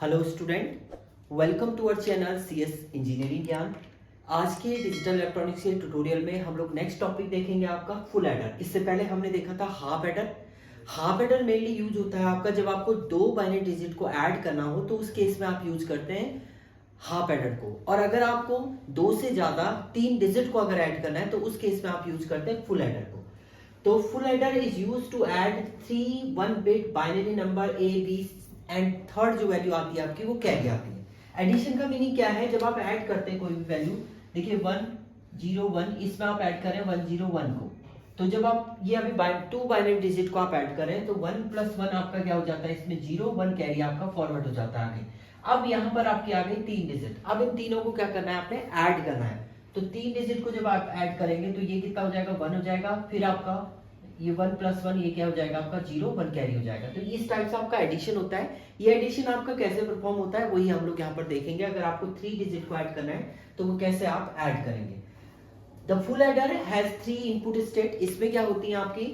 Hello student, welcome to our channel CS engineering Gyan. आज के digital electronics के tutorial में हम लोग नेक्स्ट टॉपिक देखेंगे आपका फुल एडर। इससे पहले हमने देखा था half adder. Half adder mainly use होता है आपका जब आपको दो बाइनरी डिजिट को ऐड करना हो, तो उस केस में आप यूज करते हैं हाफ एडर को। और अगर आपको दो से ज्यादा तीन डिजिट को अगर ऐड करना है तो उस केस में आप यूज करते हैं फुल एडर को। तो full adder is use to add 3 1 bit binary number A B and third जो वैल्यू आती है आपकी वो कैरी आती है। एडिशन का मीनिंग क्या है? जब आप ऐड करते हैं कोई भी वैल्यू, देखिए 101 इसमें आप ऐड करें 101 को, तो जब आप ये अभी टू बाइनरी डिजिट को आप ऐड करें तो 1 + 1 आपका क्या हो जाता है, इसमें 0 1 कैरी आपका फॉरवर्ड हो जाता है आगे। अब यहाँ पर आपकी आ गई तीन डिजिट। अब इन तीनों को क्या करना है, आपने ऐड करना है। तो तीन डिजिट को जब आप ऐड करेंगे तो ये कितना हो जाएगा, 1 हो जाएगा। फिर आपका ये 1 + 1 ये क्या हो जाएगा आपका 0 1 कैरी हो जाएगा। तो इस टाइप से आपका एडिशन होता है। ये एडिशन आपका कैसे परफॉर्म होता है वही हम लोग यहाँ पर देखेंगे। अगर आपको 3 डिजिट को ऐड करना है तो वो कैसे आप ऐड करेंगे। The full adder has 3 input state. इसमें क्या होती है आपकी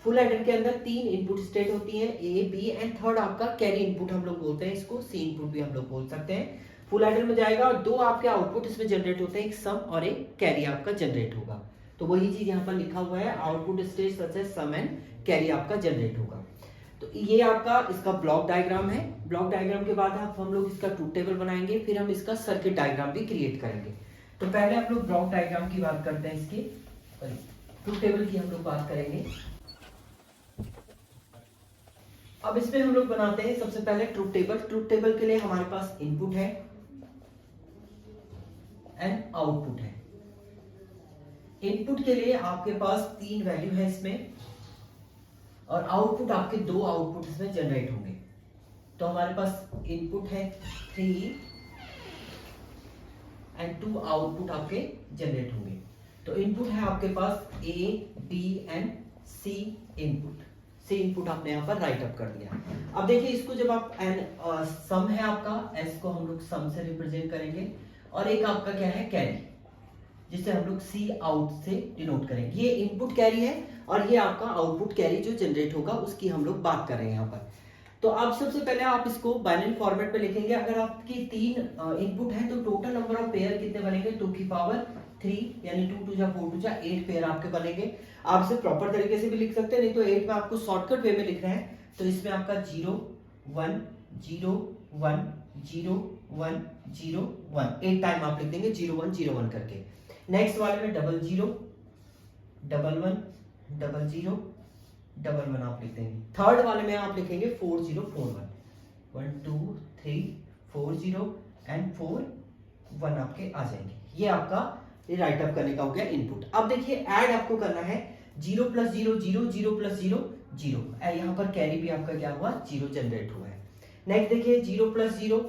फुल एडर के अंदर 3 इनपुट स्टेट होती है, ए बी एंड थर्ड आपका कैरी इनपुट हम लोग बोलते हैं, इसको सी इनपुट भी हम लोग बोल सकते हैं। फुल एडर में जाएगा और दो आपके आउटपुट इसमें जनरेट होते हैं, एक सम और एक कैरी आपका जनरेट होगा। तो वही चीज यहाँ पर लिखा हुआ है, output state such as sum and carry आपका जनरेट होगा। तो ये आपका इसका ब्लॉक डायग्राम है। ब्लॉक डायग्राम के बाद हम लोग इसका ट्रूथ टेबल बनाएंगे, फिर हम इसका सर्किट डायग्राम भी क्रिएट करेंगे। तो पहले आप लोग ब्लॉक डायग्राम की बात करते हैं, इसकी ट्रूथ टेबल की हम लोग बात करेंगे। अब इसमें हम लोग बनाते हैं सबसे पहले ट्रूथ टेबल। ट्रूथ टेबल के लिए हमारे पास इनपुट है एंड आउटपुट है। इनपुट के लिए आपके पास 3 वैल्यू है इसमें, और आउटपुट आपके 2 आउटपुट इसमें जनरेट होंगे। तो हमारे पास इनपुट है 3 एंड 2 आउटपुट आपके जनरेट होंगे। तो इनपुट है आपके पास A B and C input. C input आपने यहाँ पर राइट अप कर दिया। अब देखिए इसको जब आप सम है आपका, एस को हम लोग सम से रिप्रेजेंट करेंगे, और एक आपका क्या है कैरी, जिसे हम लोग सी आउट से डिनोट करेंगे। ये इनपुट कैरी है और ये आपका आउटपुट कैरी जो जनरेट होगा उसकी हम लोग बात कर रहे हैं यहाँ पर। तो अब सबसे पहले आप इसको बाइनरी फॉर्मेट में लिखेंगे। अगर आपकी 3 इनपुट है तो टोटल नंबर ऑफ पेयर कितने बनेंगे, 2 की पावर 3 यानी 2 2 जा 4 2 जा 8 पेयर आपके बनेंगे। आप इसे प्रॉपर तरीके से भी लिख सकते हैं, नहीं तो 8 में आपको शॉर्टकट वे में लिखना है। तो इसमें आपका 0 1 0 1 0 1 0 1 8 टाइम आप लिख देंगे 0 1 0 1 करके। नेक्स्ट वाले में 0 0 1 1 0 0 1 1 आप लिख देंगे। थर्ड वाले में आप लिखेंगे 4 0 4 1 1 2 3 4 0 एंड 4 1 आपके आ जाएंगे। ये आपका राइट अप करने का हो गया इनपुट। अब देखिए ऐड आपको करना है 0 + 0 0 0 + 0 0। यहाँ पर कैरी भी आपका क्या हुआ 0 जनरेट हुआ है। नेक्स्ट देखिए 0 + 0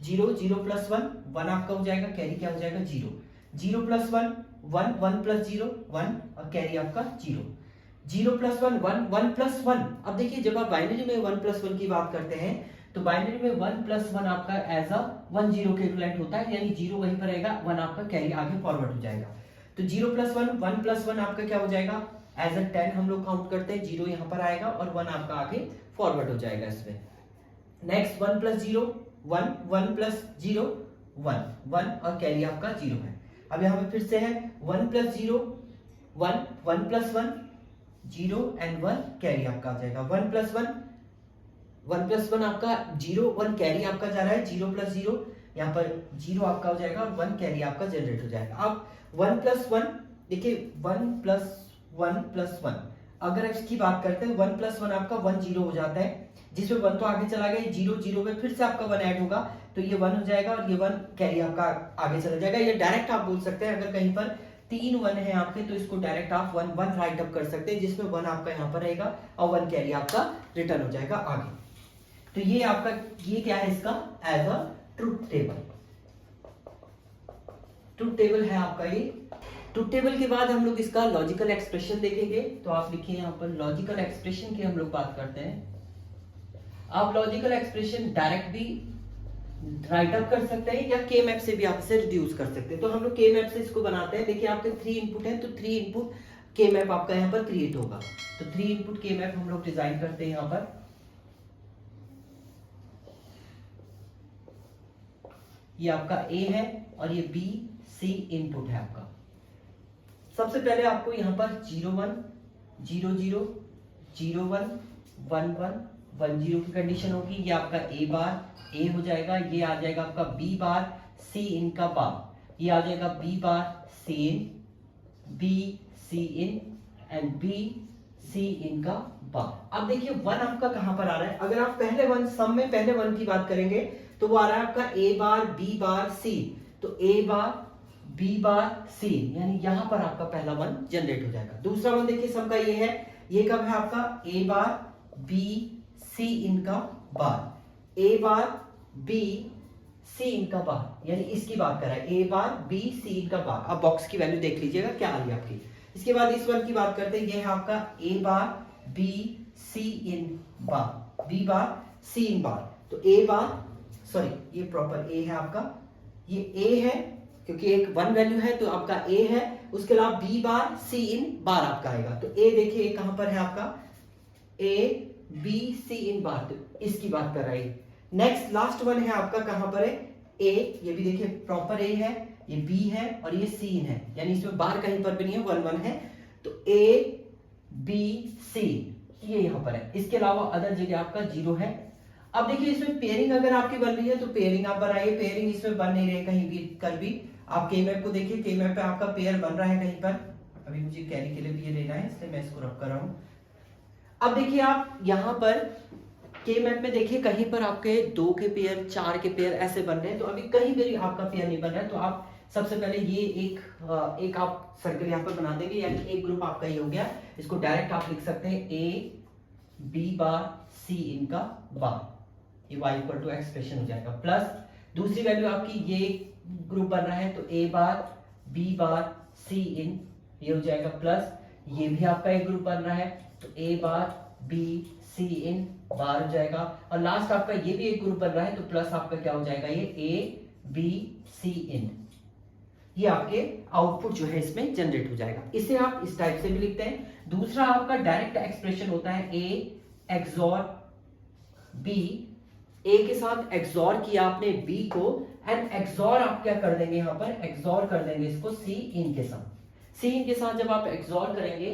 0 0 + 1 1 आपका हो जाएगा, कैरी क्या हो जाएगा 0 0 + 1 1 1 + 0 1 और कैरी आपका 0 0 + 1 1 1 + 1। अब देखिए जब आप बाइनरी में 1 + 1 की बात करते हैं तो बाइनरी में 1 + 1 आपका एज अ 1 0 के इक्विवेलेंट होता है, यानी 0 वहीं पर रहेगा, 1 आपका कैरी आगे फॉरवर्ड हो जाएगा। तो 0 + 1 1 + 1 आपका क्या हो जाएगा, एज अ 10 हम लोग काउंट करते हैं, 0 यहाँ पर आएगा और 1 आपका आगे फॉरवर्ड हो जाएगा इसमें। नेक्स्ट 1 + 0 1 1 + 0 1 1 और कैरी आपका 0 है। अब यहाँ पे फिर से है 1 + 0 1 1 + 1 0 एंड 1 कैरी आपका आ जाएगा। 1 + 1 1 + 1 आपका 0 1 कैरी आपका जा रहा है, 0 + 0 यहाँ पर 0 आपका हो जाएगा और 1 कैरी आपका जनरेट हो जाएगा। अब 1 + 1 देखिए 1 + 1 + 1 अगर इसकी बात करते हैं 1 + 1 आपका 1 0 हो जाता है, जिसमें 1 तो आगे चला गया, 0 0 में फिर से आपका 1 ऐड होगा तो ये 1 हो जाएगा और ये 1 कैरी आपका आगे चला जाएगा। ये डायरेक्ट आप बोल सकते हैं, अगर कहीं पर 3 1 है आपके तो इसको डायरेक्ट आप 1 1 राइट अप कर सकते हैं, जिसमें 1 आपका यहाँ पर रहेगा और 1 कैरी आपका रिटर्न हो जाएगा आगे। तो ये आपका ये क्या है इसका as a truth table. Truth table है आपका ये। ट्रूथ टेबल के बाद हम लोग इसका लॉजिकल एक्सप्रेशन देखेंगे। तो आप लिखिए यहाँ पर लॉजिकल एक्सप्रेशन की हम लोग बात करते हैं। आप लॉजिकल एक्सप्रेशन डायरेक्ट भी राइट अप कर सकते हैं या के मैप से भी आप इसे रिड्यूस कर सकते हैं। तो हम लोग के मैप से इसको बनाते हैं। देखिए आपके 3 इनपुट है तो 3 इनपुट के मैप आपका यहाँ पर क्रिएट होगा। तो 3 इनपुट के मैप हम लोग डिजाइन करते हैं यहाँ पर। ये आपका ए है और ये बी सी इनपुट है आपका। सबसे पहले आपको यहाँ पर 0 1 0 0 0 1 1 1 1 0 की कंडीशन होगी। ये आपका ए बार ए हो जाएगा, ये आ जाएगा आपका बी बार सी इन का बार, ये आ जाएगा B bar C in B C in and B C in का बार। अब देखिए 1 आपका कहां पर आ रहा है, अगर आप पहले 1 सम में पहले 1 की बात करेंगे तो वो आ रहा है आपका ए बार बी बार सी, तो ए बार बी बार सी, यानी यहां पर आपका पहला 1 जनरेट हो जाएगा। दूसरा 1 देखिए सम का ये है, ये कब है आपका ए बार बी सी इनका बार, ए बार बी सी इनका बार, यानी इसकी बात कर रहा है, ए बार बी सी इनका बार। अब बॉक्स की वैल्यू देख लीजिएगा क्या आ रही है आपकी। इसके बाद इस 1 की बात करते हैं, ये है आपका ए बार बी सी इन बार, बी बार सी इन बार, तो ए बार सॉरी ये प्रॉपर ए है आपका, ये ए है क्योंकि एक 1 वैल्यू है तो आपका ए है, उसके अलावा बी बार सी इन बार आपका आएगा। तो ए देखिए कहां पर है आपका, ए बी सी इन बार, तो इसकी बात कर रहा है। नेक्स्ट लास्ट 1 है आपका कहां पर है, ए, ये भी देखिए प्रॉपर ए है, ये बी है और ये सी इन है, यानी इसमें बार कहीं पर भी नहीं है, 1 1 है, तो ए बी सी ये यहां पर है। इसके अलावा अदर जगह आपका 0 है। अब देखिए इसमें पेयरिंग अगर आपकी बन रही है तो पेयरिंग आप बनाइए, पेयरिंग इसमें बन नहीं रही कहीं भी कर भी। आप के मैप को देखिए, के मैप पे आपका पेयर बन रहा है कहीं पर, अभी मुझे कैरी के लिए भी ये लेना है इसलिए मैं इसको रख कर रहा हूं। अब देखिए आप यहां पर के मैप में देखिए कहीं पर आपके 2 के पेयर 4 के पेयर ऐसे बन रहे हैं, तो अभी कहीं भी आपका पेयर नहीं बन रहा है, तो आप सबसे पहले ये एक आप सर्कल यहाँ पर बना देंगे, यानी एक ग्रुप आपका ये हो गया। इसको डायरेक्ट आप लिख सकते हैं ए बी बार सी इनका बार, ये y इक्वल टू एक्सप्रेशन हो जाएगा, प्लस दूसरी वैल्यू आपकी ये ग्रुप बन रहा है तो a bar b bar c इन ये हो जाएगा, प्लस ये भी आपका एक ग्रुप बन रहा है तो a बार b c इन बार हो जाएगा, और लास्ट आपका ये भी एक ग्रुप बन रहा है तो प्लस आपका क्या हो जाएगा, ये a b c इन, ये आपके आउटपुट जो है इसमें जनरेट हो जाएगा। इसे आप इस टाइप से भी लिखते हैं। दूसरा आपका डायरेक्ट एक्सप्रेशन होता है a एक्सॉर b, ए के साथ एक्सॉर किया आपने बी को, एंड एक्सॉर आप क्या कर देंगे यहाँ पर, एक्सॉर कर देंगे इसको सी इन के साथ। सी इन के साथ जब आप एक्सॉर करेंगे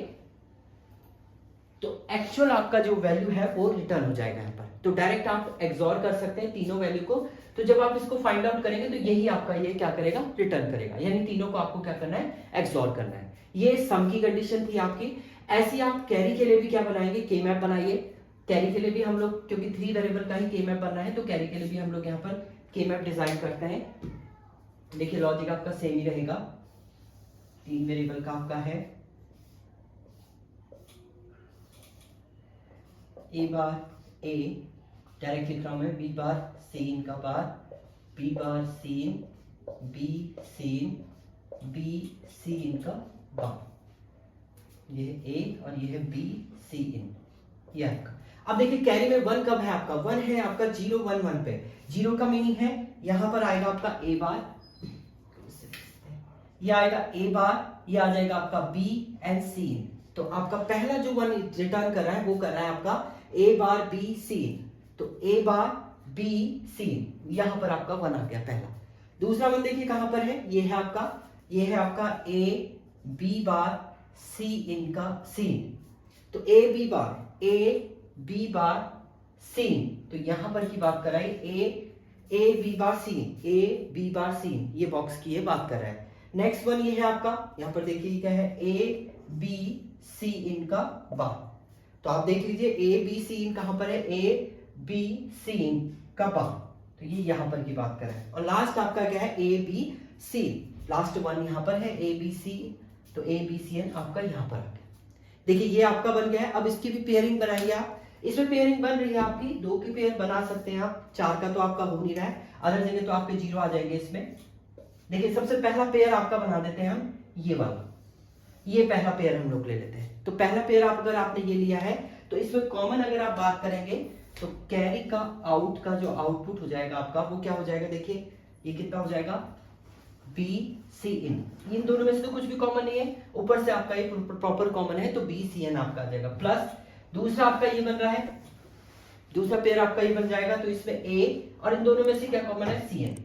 तो एक्चुअल आपका जो वैल्यू है वो रिटर्न हो जाएगा यहाँ पर। तो डायरेक्ट आप एक्सॉर कर सकते हैं तीनों वैल्यू को, तो जब आप इसको फाइंड आउट करेंगे तो यही आपका ये क्या करेगा, रिटर्न करेगा, यानी तीनों को आपको क्या करना है, एक्सॉर करना है। ये सम की कंडीशन थी आपकी। ऐसी आप कैरी के लिए भी क्या बनाएंगे, के मैप बनाइए। कैरी के लिए भी हम लोग क्योंकि 3 वेरिएबल का ही के मैप बनना है तो कैरी के लिए भी हम लोग यहाँ पर के मैप डिजाइन करते हैं। देखिए लॉजिक आपका सेम ही रहेगा, 3 वेरिएबल का आपका है, ए बार ए डायरेक्ट लिख रहा हूं मैं, बी बार सी इन का बार, B bar C in B C in B C in का बार, ये है ए और ये है बी सी इन, ये आपका। अब देखिए कैरी में 1 कब है आपका, 1 है आपका 0 1 1 पे। 0 का मीनिंग है यहां पर आएगा आपका ए बार, ये आएगा ए बार, ये आ जाएगा आपका बी एंड सी इन। तो आपका पहला जो 1 रिटर्न कर रहा है वो कर रहा है आपका ए बार बी सी इन, तो ए बार बी सी इन, यहां पर आपका 1 आ गया पहला। दूसरा 1 देखिए कहां पर है, ये है आपका A B bar C in का सी इन, तो ए बी बार सी, तो यहां पर की बात कर रहा है ए बी बार सी, ये बॉक्स की ये बात कर रहा है। नेक्स्ट 1 ये है आपका, यहां पर देखिए क्या है, ए बी सी इन का बार, तो आप देख लीजिए ए बी सी इन कहां पर है, ए बी सी इन का बार, तो ये यहां पर की बात कर रहा है। और लास्ट आपका क्या है, ए बी सी, लास्ट 1 यहां पर है ए बी सी, तो ए बी सी एन आपका यहां पर आ गया। देखिए ये आपका बन गया है। अब इसकी भी पेयरिंग बनाइए आप, इसमें पेयरिंग बन रही है आपकी, 2 की पेयर बना सकते हैं आप, 4 का तो आपका हो नहीं रहा है, अदर जगह तो आपके 0 आ जाएंगे इसमें। देखिए सबसे पहला पेयर आपका बना देते हैं हम, ये वाला, ये पहला पेयर हम लोग ले लेते हैं। तो पहला पेयर आप अगर आपने ये लिया है तो इसमें कॉमन अगर आप बात करेंगे तो कैरी का आउट का जो आउटपुट हो जाएगा आपका वो क्या हो जाएगा, देखिए ये कितना हो जाएगा, बी सी इन दोनों में से तो कुछ भी कॉमन नहीं है, ऊपर से आपका ये प्रॉपर कॉमन है तो बी सी एन आपका आ जाएगा, प्लस दूसरा आपका ये बन रहा है, दूसरा पेयर आपका ये बन जाएगा, तो इसमें ए और इन दोनों में से क्या कॉमन है, सी एन,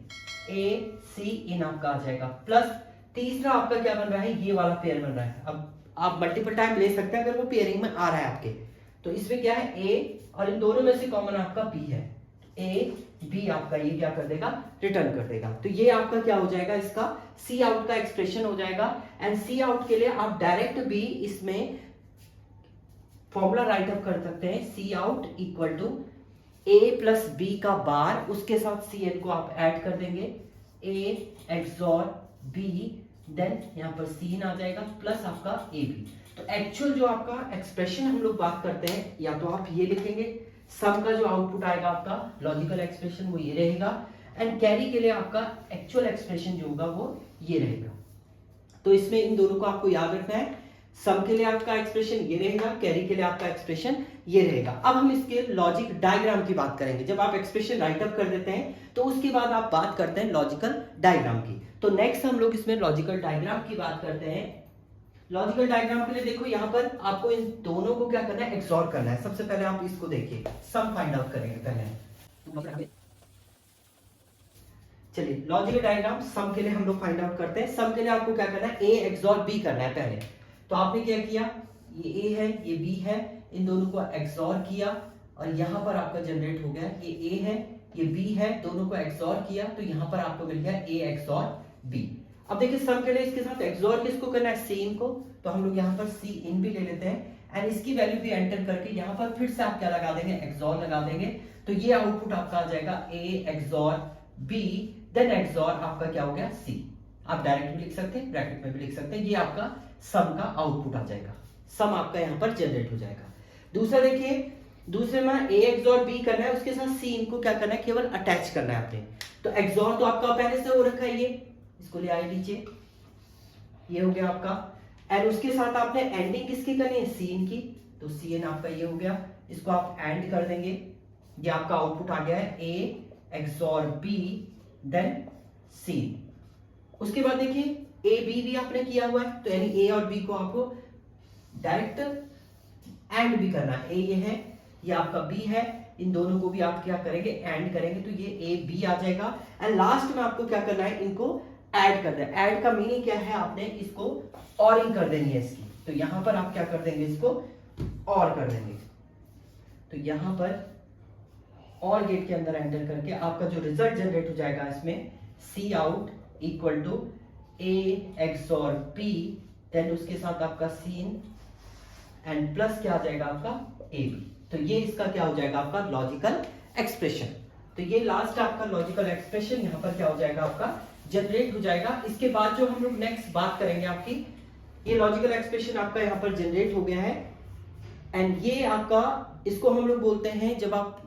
ए सी इन आपका आ जाएगा, प्लस तीसरा आपका क्या बन रहा है, ये वाला पेयर बन रहा है। अब आप मल्टीपल टाइम ले सकते हैं अगर वो पेयरिंग में आ रहा है आपके। तो इसमें क्या है, ए और इन दोनों में से कॉमन आपका बी है, ए बी आपका ये क्या कर देगा, रिटर्न कर देगा। तो ये आपका क्या हो जाएगा, इसका सी आउट का एक्सप्रेशन हो जाएगा। एंड सी आउट के लिए आप डायरेक्ट भी इसमें फॉर्मूला राइट अप कर सकते हैं, C out equal to A plus B का बार, उसके साथ सी एन को आप ऐड कर देंगे, ए एक्सॉर बी, देन यहां पर सी इन आ जाएगा प्लस आपका ए बी। तो एक्चुअल जो आपका एक्सप्रेशन हम लोग बात करते हैं, या तो आप ये लिखेंगे, सम का जो आउटपुट आएगा आपका लॉजिकल एक्सप्रेशन वो ये रहेगा, एंड कैरी के लिए आपका एक्चुअल एक्सप्रेशन जो होगा वो ये रहेगा। तो इसमें इन दोनों को आपको याद रखना है, सम के लिए आपका एक्सप्रेशन ये रहेगा, कैरी के लिए आपका एक्सप्रेशन ये रहेगा। अब हम इसके लॉजिक डायग्राम की बात करेंगे। जब आप एक्सप्रेशन राइट अप कर देते हैं तो उसके बाद आप बात करते हैं लॉजिकल डायग्राम की। तो नेक्स्ट हम लोग इसमें लॉजिकल डायग्राम की बात करते हैं। लॉजिकल डायग्राम के लिए देखो यहाँ पर आपको इन दोनों को क्या करना है, एक्सॉर करना है। सबसे पहले आप इसको देखिए, सम फाइंड आउट करेंगे पहले। चलिए लॉजिकल डायग्राम सम के लिए हम लोग फाइंड आउट करते हैं। सम के लिए आपको क्या करना है, ए एक्सॉर बी करना है पहले। तो आपने क्या किया, ये ए है ये बी है, इन दोनों को एक्सॉर किया और यहां पर आपका जनरेट हो गया, ये ए है ये बी है, दोनों को एक्सॉर किया तो यहां पर आपको मिल गया ए एक्सॉर बी। अब देखिए सम के लिए इसके साथ एक्सॉर किसको करना है, सी इन को। तो हम लोग यहाँ पर सी इन भी ले लेते हैं एंड इसकी वैल्यू भी एंटर करके यहाँ पर फिर से आप क्या लगा देंगे, एक्सॉर लगा देंगे। तो ये आउटपुट आपका आ जाएगा A XOR B, then XOR आपका क्या हो गया, सी। आप डायरेक्ट भी लिख सकते हैं, ब्रैकेट में भी लिख सकते हैं, ये आपका सम का आउटपुट आ जाएगा, सम आपका यहाँ पर जनरेट हो जाएगा। दूसरा देखिए, दूसरे में ए एक्सॉर बी करना है, उसके साथ सी इनको क्या करना है, केवल अटैच करना है आपने। तो एक्सॉर तो आपका पहले से हो रखा है, ये इसको ले आए नीचे, ये हो गया आपका। एंड उसके साथ आपने एंडिंग किसकी करनी है, सी इन की। तो सी इन आपका ये हो गया, इसको आप एंड कर देंगे, ये आपका आउटपुट आ गया है ए एक्सॉर बी देन सी। उसके बाद देखिए ए बी भी आपने किया हुआ है, तो यानी ए और बी को आपको डायरेक्ट एंड भी करना है। ए ये है, ये आपका बी है, इन दोनों को भी आप क्या करेंगे, एंड करेंगे, तो ये ए बी आ जाएगा। एंड लास्ट में आपको क्या करना है, इनको ऐड करना है। ऐड का मीनिंग क्या है, आपने इसको ऑरिंग कर देनी है इसकी। तो यहां पर आप क्या कर देंगे, इसको और कर देंगे। तो यहां पर और गेट के अंदर एंटर करके आपका जो रिजल्ट जनरेट हो जाएगा इसमें, C out equal to A XOR B, then उसके साथ आपका सीन एंड प्लस क्या आ जाएगा आपका ए बी। तो ये इसका क्या हो जाएगा, आपका लॉजिकल एक्सप्रेशन। तो ये लास्ट आपका लॉजिकल एक्सप्रेशन यहाँ पर क्या हो जाएगा, आपका जनरेट हो जाएगा। इसके बाद जो हम लोग नेक्स्ट बात करेंगे आपकी, ये लॉजिकल एक्सप्रेशन आपका यहाँ पर जनरेट हो गया है। एंड ये आपका, इसको हम लोग बोलते हैं, जब आप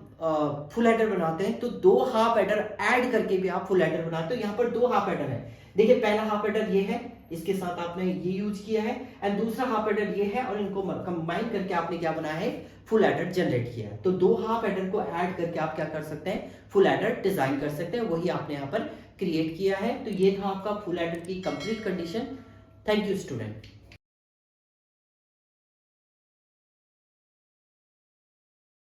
फुल हेडर बनाते हैं तो दो हाफ हेडर ऐड करके भी आप फुल हेडर बनाते हो। यहाँ पर दो हाफ हेडर है, देखिए पहला हाफ हेडर ये है, इसके साथ आपने ये यूज किया है, एंड दूसरा हाफ हेडर ये है, और इनको कंबाइन करके आपने क्या बनाया है, फुल हेडर जनरेट किया है। तो दो हाफ हेडर को ऐड करके आप क्या कर सकते हैं, फुल हेडर डिजाइन कर सकते हैं, वही आपने यहाँ पर क्रिएट किया है। तो ये था आपका फुल हेडर की complete condition. Thank you student.